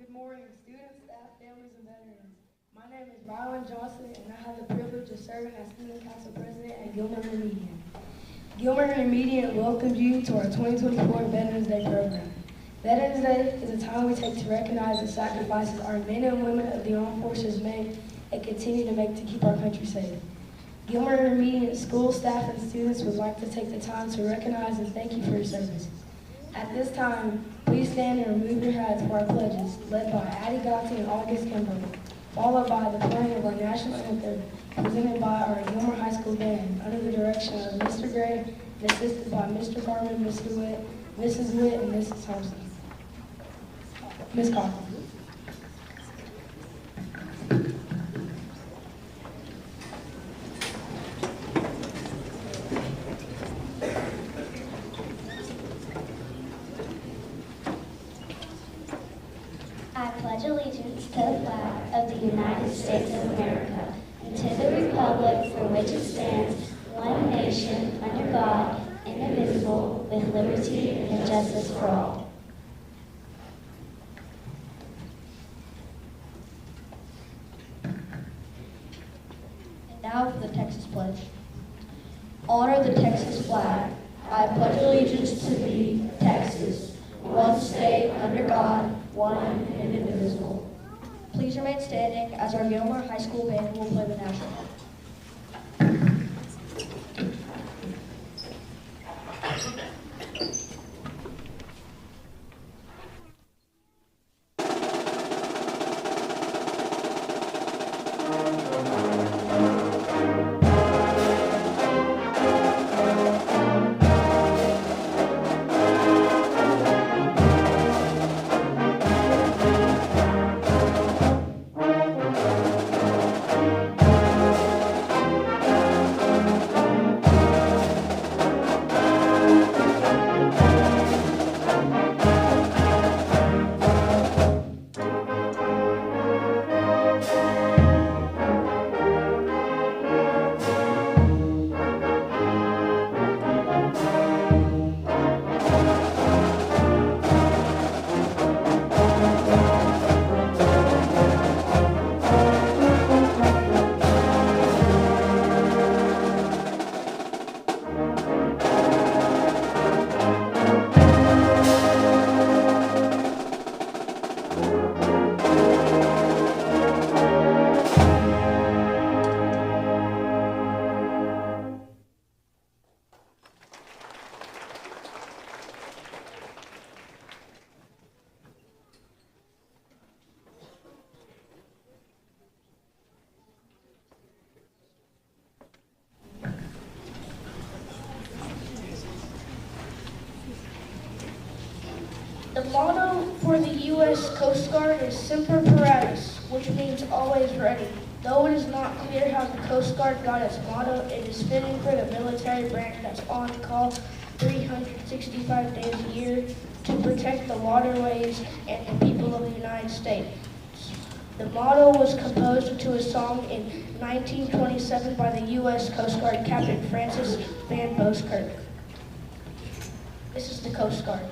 Good morning, students, staff, families, and veterans. My name is Rylan Johnson, and I have the privilege of serving as Student Council President at Gilmer Intermediate. Gilmer Intermediate welcomes you to our 2024 Veterans Day program. Veterans Day is a time we take to recognize the sacrifices our men and women of the armed forces make and continue to make to keep our country safe. Gilmer Intermediate school staff and students would like to take the time to recognize and thank you for your service. At this time, please stand and remove your hats for our pledges, led by Addie Gotti and August Kimball, followed by the playing of our national anthem, presented by our Gilmer High School band, under the direction of Mr. Gray, and assisted by Mr. Carmen, Mr. Witt, Mrs. Witt, and Mrs. Thompson. Ms. Coffin. I pledge allegiance to the flag of the United States of America and to the republic for which it stands, one nation, under God, indivisible, with liberty and justice for all. And now for the Texas Pledge. Honor the Texas flag. I pledge allegiance to thee, Texas, one state under God, one and indivisible. Please remain standing as our Gilmer High School band will play the national anthem. The motto for the U.S. Coast Guard is Semper Paratus, which means always ready. Though it is not clear how the Coast Guard got its motto, it is fitting for the military branch that's on call 365 days a year to protect the waterways and the people of the United States. The motto was composed to a song in 1927 by the U.S. Coast Guard Captain Francis Van Boeskirk. This is the Coast Guard.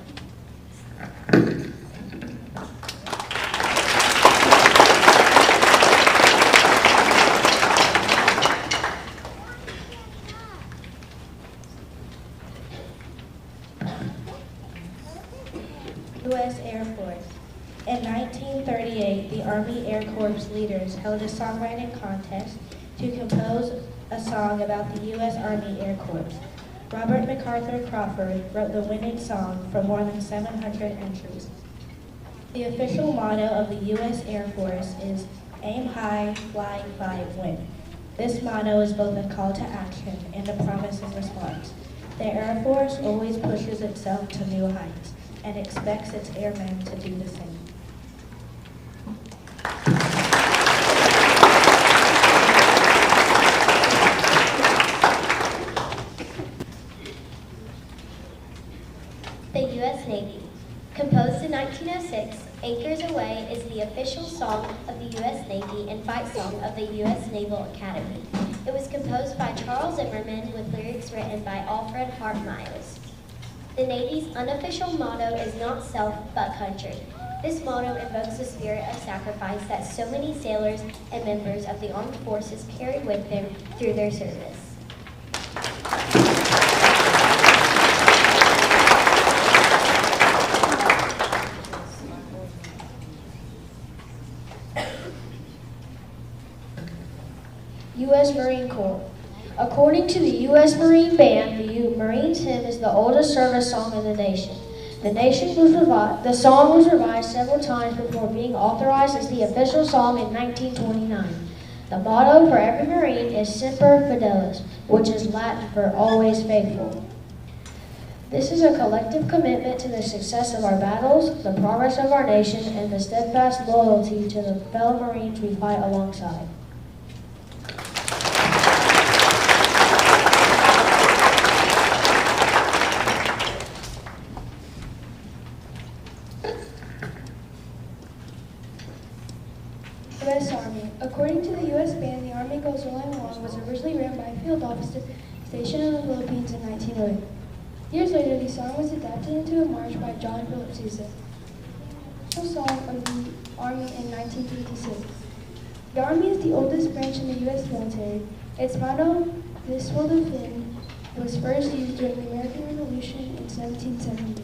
U.S. Air Force. In 1938, the Army Air Corps leaders held a songwriting contest to compose a song about the U.S. Army Air Corps. Robert MacArthur Crawford wrote the winning song from more than 700 entries. The official motto of the U.S. Air Force is Aim High, Fly, Fight, Win. This motto is both a call to action and a promise and response. The Air Force always pushes itself to new heights and expects its airmen to do the same. The U.S. Navy. Composed in 1906, Anchors Away is the official song of the U.S. Navy and fight song of the U.S. Naval Academy. It was composed by Charles Zimmerman with lyrics written by Alfred Hart Miles. The Navy's unofficial motto is not self, but country. This motto invokes the spirit of sacrifice that so many sailors and members of the armed forces carry with them through their service. U.S. Marine Corps. According to the U.S. Marine Band, the Marines hymn is the oldest service song in the nation. The song was revised several times before being authorized as the official song in 1929. The motto for every Marine is Semper Fidelis, which is Latin for always faithful. This is a collective commitment to the success of our battles, the progress of our nation, and the steadfast loyalty to the fellow Marines we fight alongside. U.S. Army. According to the U.S. Band, the Army Goes Rolling Along was originally written by a field officer stationed in the Philippines in 1908. Years later, the song was adapted into a march by John Philip Sousa, the song of the Army in 1956. The Army is the oldest branch in the U.S. military. Its motto, "This will defend," was first used during the American Revolution in 1770.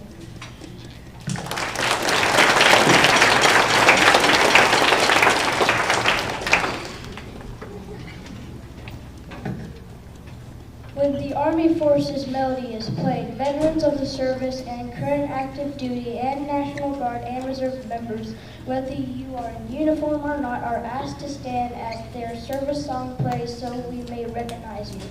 When the Army Forces melody is played, veterans of the service and current active duty and National Guard and Reserve members, whether you are in uniform or not, are asked to stand as their service song plays so we may recognize you.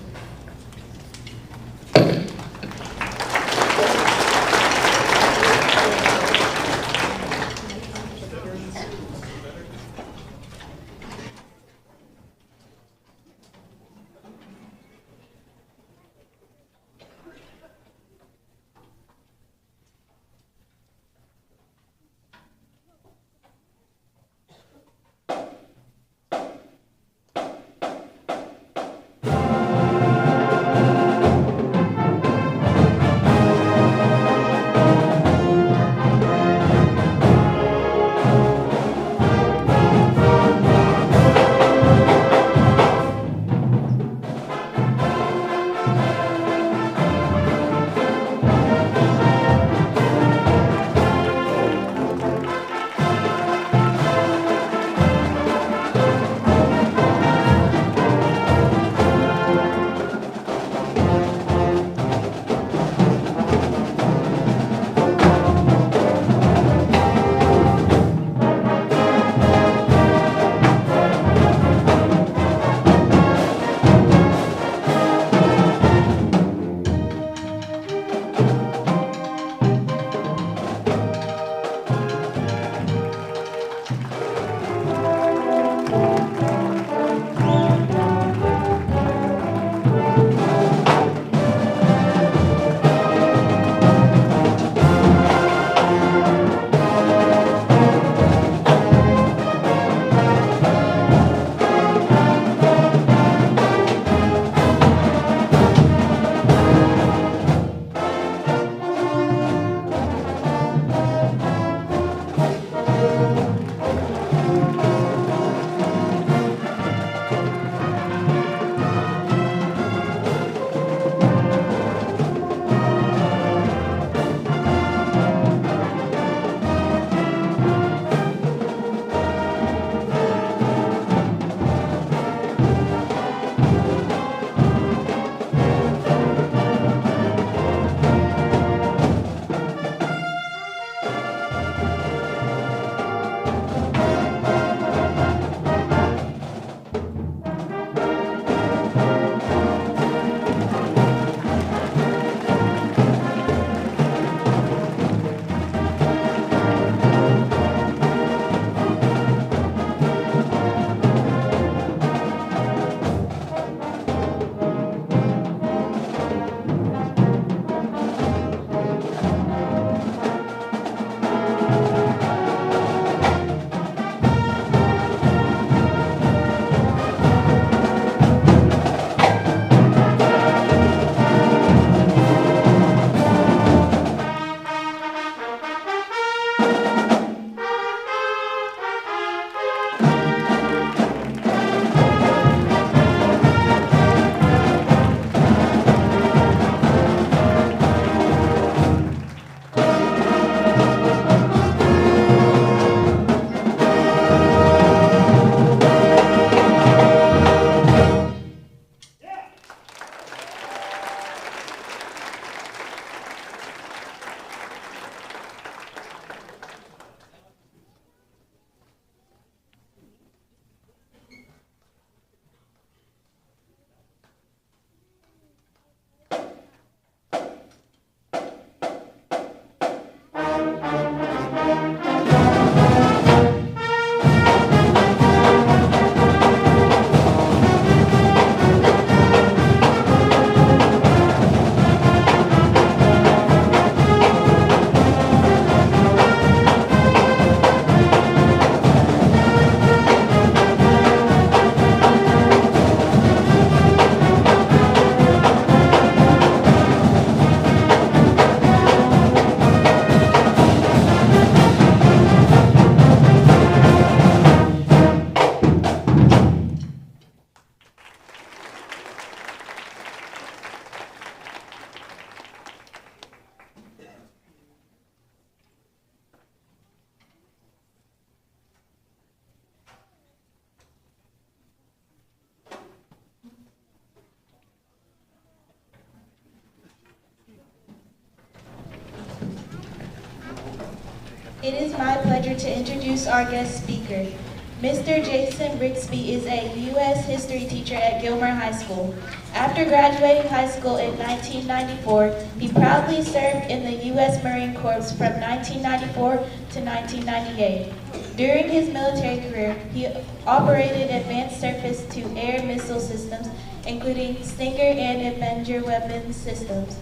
It is my pleasure to introduce our guest speaker. Mr. Jason Brixby is a U.S. history teacher at Gilmer High School. After graduating high school in 1994, he proudly served in the U.S. Marine Corps from 1994 to 1998. During his military career, he operated advanced surface-to-air missile systems, including Stinger and Avenger weapons systems.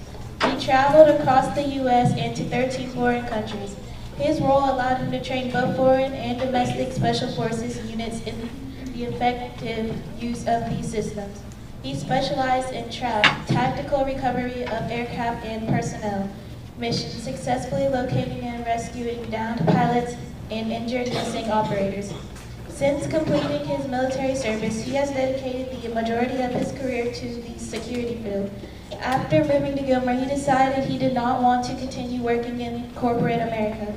He traveled across the U.S. and to 13 foreign countries. His role allowed him to train both foreign and domestic special forces units in the effective use of these systems. He specialized in tactical recovery of aircraft and personnel missions, successfully locating and rescuing downed pilots and injured missing operators. Since completing his military service, he has dedicated the majority of his career to the security field. After moving to Gilmer, he decided he did not want to continue working in corporate America.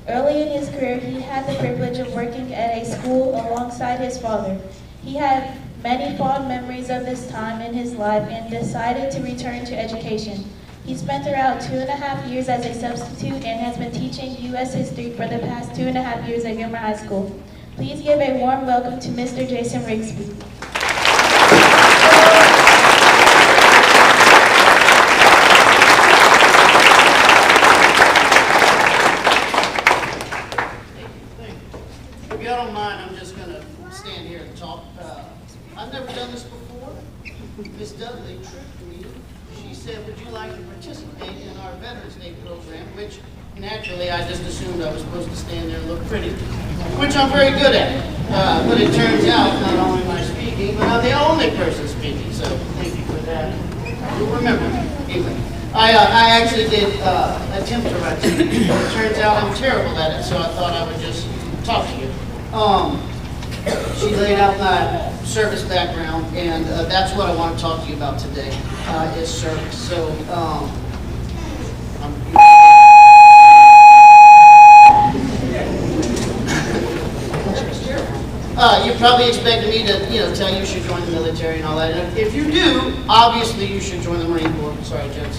Early in his career, he had the privilege of working at a school alongside his father. He had many fond memories of this time in his life and decided to return to education. He spent around 2.5 years as a substitute and has been teaching U.S. history for the past 2.5 years at Gilmer High School. Please give a warm welcome to Mr. Jason Brixby. If y'all don't mind, I'm just going to stand here and talk. I've never done this before. Miss Dudley tricked me. She said, would you like to participate in our Veterans Day program, which naturally I just assumed I was supposed to stand there and look pretty, which I'm very good at. But it turns out not only am I speaking, but I'm the only person speaking, so thank you for that. You'll remember me. Anyway, I actually did attempt to write something. It turns out I'm terrible at it, so I thought I would just talk to you. She laid out my service background, and that's what I want to talk to you about today, is service. So, you probably expected me to, tell you should join the military and all that. And if you do, obviously you should join the Marine Corps. Sorry, Judge.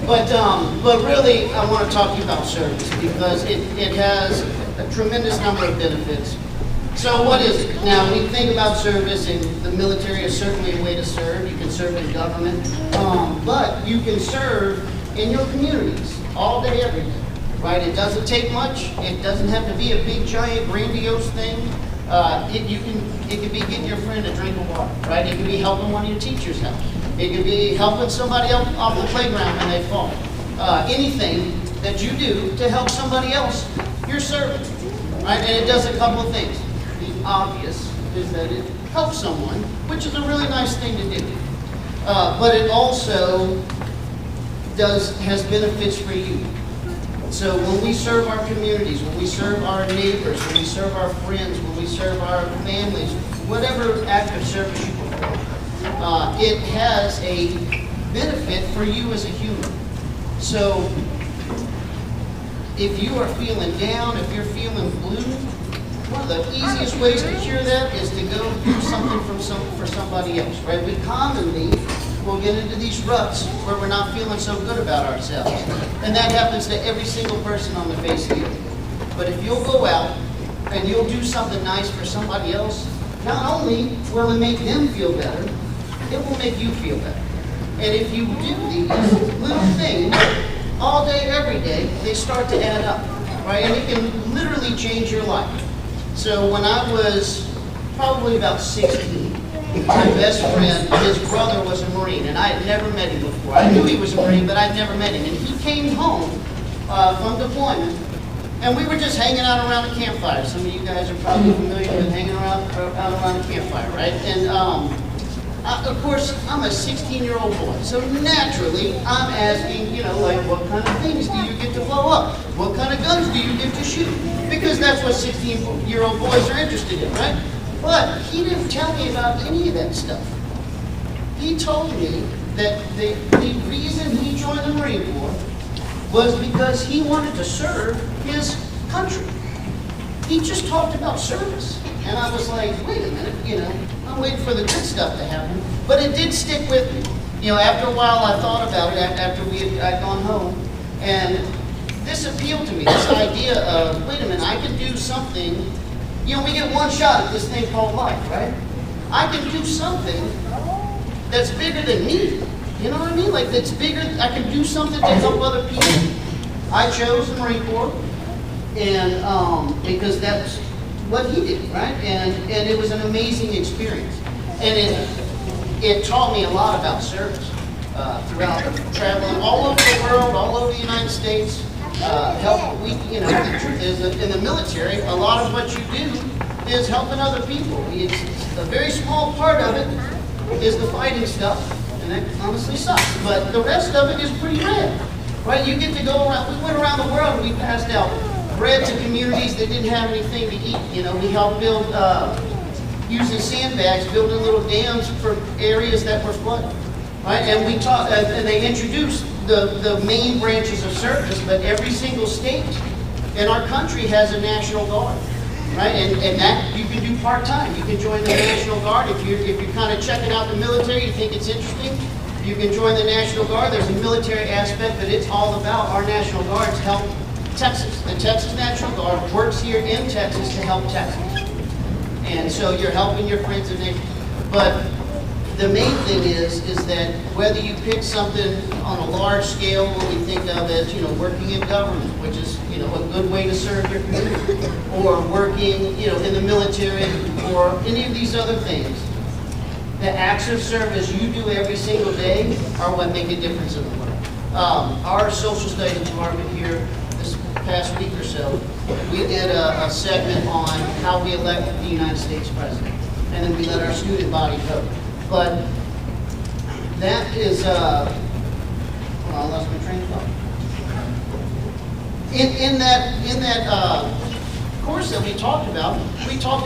But really, I want to talk to you about service because it has a tremendous number of benefits. So what is it? Now, we think about service, and the military is certainly a way to serve. You can serve in government, but you can serve in your communities all day, every day, right? It doesn't take much. It doesn't have to be a big, giant, grandiose thing. It could be getting your friend a drink of water, right? It could be helping one of your teachers out. It could be helping somebody else off the playground when they fall. Anything that you do to help somebody else, you're serving, right? And it does a couple of things. The obvious is that it helps someone, which is a really nice thing to do. But it also has benefits for you. So when we serve our communities, when we serve our neighbors, when we serve our friends, when we serve our families, whatever act of service you perform, it has a benefit for you as a human. So if you are feeling down, if you're feeling blue, one of the easiest ways to cure that is to go do something for somebody else, right? We commonly will get into these ruts where we're not feeling so good about ourselves. And that happens to every single person on the face of the earth. But if you'll go out and you'll do something nice for somebody else, not only will it make them feel better, it will make you feel better. And if you do these little things all day, every day, they start to add up, right? And it can literally change your life. So when I was probably about 16, my best friend, his brother was a Marine, and I had never met him before. I knew he was a Marine, but I'd never met him. And he came home from deployment, and we were just hanging out around a campfire. Some of you guys are probably familiar with hanging around a campfire, right? And of course, I'm a 16-year-old boy, so naturally, I'm asking, what kind of things do you get to blow up? What kind of guns do you get to shoot? Because that's what 16-year-old boys are interested in, right? But he didn't tell me about any of that stuff. He told me that the reason he joined the Marine Corps was because he wanted to serve his country. He just talked about service. And I was like, wait a minute, I'm waiting for the good stuff to happen. But it did stick with me. After a while I thought about it after I'd gone home. And this appealed to me, this idea of, wait a minute, I can do something. You know, we get one shot at this thing called life, right? I can do something that's bigger than me. You know what I mean? Like, that's bigger, I can do something to help other people. I chose the Marine Corps, and because that's what he did, right? And it was an amazing experience. And it taught me a lot about service throughout traveling all over the world, all over the United States. You know, the truth is that in the military, a lot of what you do is helping other people. It's a very small part of it is the fighting stuff, and that honestly sucks. But the rest of it is pretty rad, right? You get to go around. We went around the world and we passed out bread to communities that didn't have anything to eat. You know, we helped build, using sandbags, building little dams for areas that were flooded, right? And we taught, and they introduced the main branches of service, but every single state in our country has a National Guard, right? And that you can do part-time. You can join the National Guard. If you're kind of checking out the military, you think it's interesting, you can join the National Guard. There's a military aspect, but it's all about our National Guards help Texas. The Texas National Guard works here in Texas to help Texas. And so you're helping your friends and neighbors. But the main thing is that whether you pick something on a large scale, what we think of as, you know, working in government, which is, you know, a good way to serve your community, or working, you know, in the military, or any of these other things, the acts of service you do every single day are what make a difference in the world. Our social studies department here this past week or so, we did a segment on how we elect the United States president, and then we let our student body vote. But that is, hold on, I lost my train of thought. In that course that we talked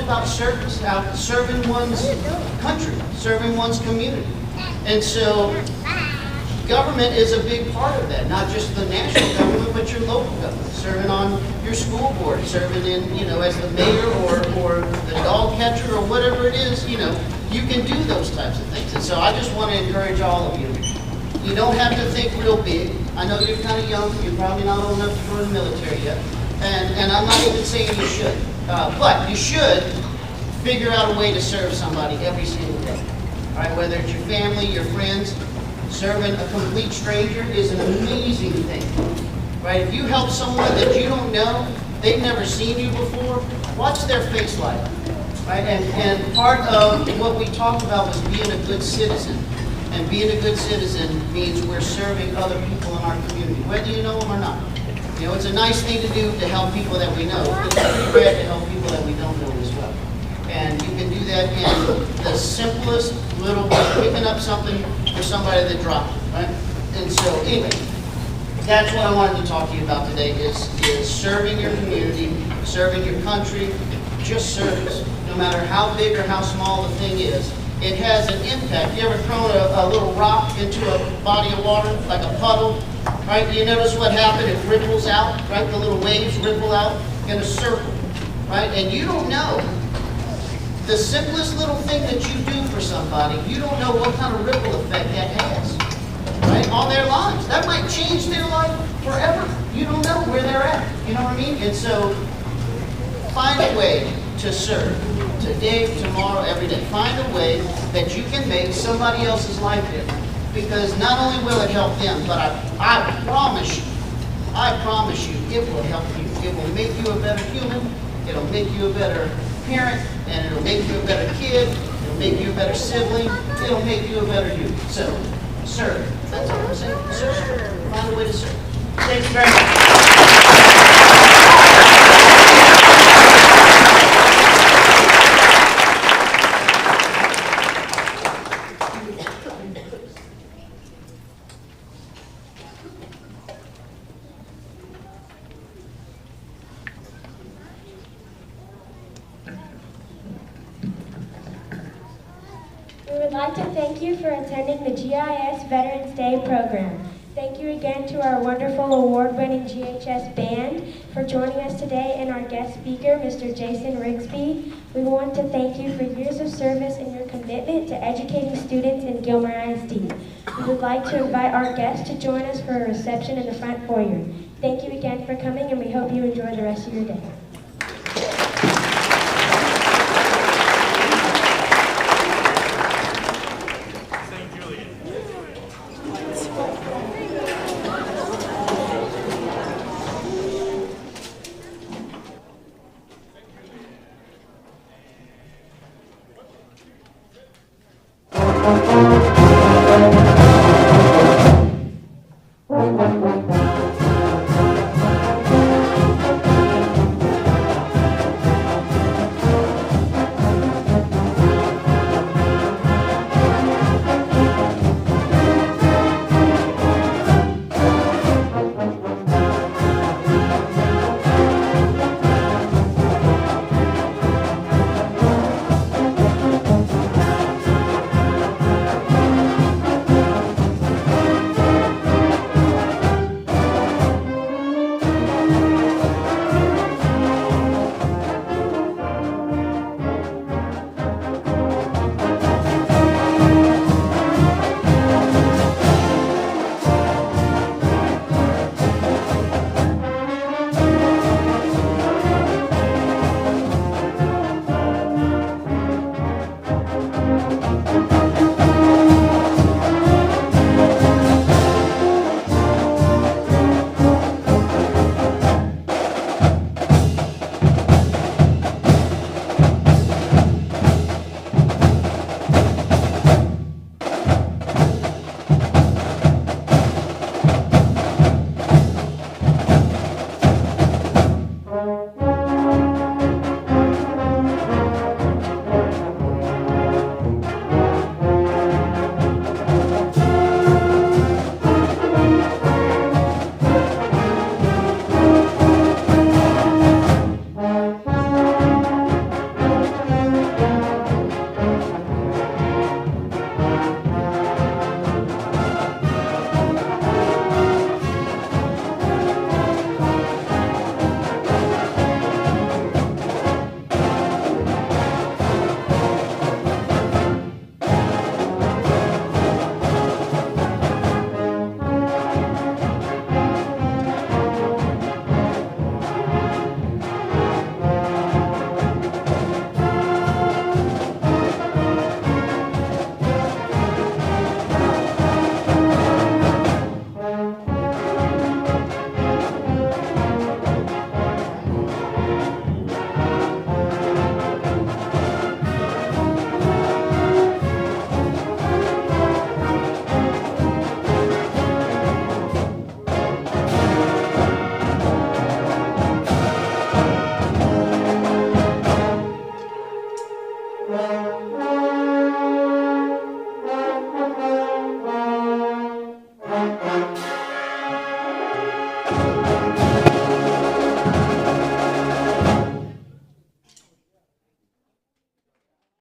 about service, how serving one's country, serving one's community. And so government is a big part of that, not just the national government, but your local government, serving on your school board, serving in, you know, as the mayor or the dog catcher or whatever it is, you know, you can do those types of things. And so I just want to encourage all of you. You don't have to think real big. I know you're kind of young, you're probably not old enough to join the military yet. And I'm not even saying you should, but you should figure out a way to serve somebody every single day. All right, whether it's your family, your friends, serving a complete stranger is an amazing thing. Right? If you help someone that you don't know, they've never seen you before, watch their face light up. Right? And part of what we talked about was being a good citizen. And being a good citizen means we're serving other people in our community, whether you know them or not. You know, it's a nice thing to do to help people that we know. It's pretty rare to help people that we don't know as well. And you can do that in the simplest little way, picking up something for somebody that dropped it, right? And so, anyway, that's what I wanted to talk to you about today is serving your community, serving your country, just service. No matter how big or how small the thing is, it has an impact. You ever thrown a little rock into a body of water, like a puddle, right? You notice what happened? It ripples out, right? The little waves ripple out in a circle, right? And you don't know the simplest little thing that you do for somebody, you don't know what kind of ripple effect that has, right? On their lives. That might change their life forever. You don't know where they're at. You know what I mean? And so, find a way to serve. Today, tomorrow, every day. Find a way that you can make somebody else's life different. Because not only will it help them, but I promise you, it will help you. It will make you a better human. It'll make you a better parent, and it'll make you a better kid. It'll make you a better sibling. It'll make you a better you. So, serve. That's all I'm saying. Serve. Find a way to serve. Thank you very much. We would like to thank you for attending the GIS Veterans Day program. Thank you again to our wonderful award-winning GHS band for joining us today and our guest speaker, Mr. Jason Rigsby. We want to thank you for years of service and your commitment to educating students in Gilmer ISD. We would like to invite our guests to join us for a reception in the front foyer. Thank you again for coming, and we hope you enjoy the rest of your day.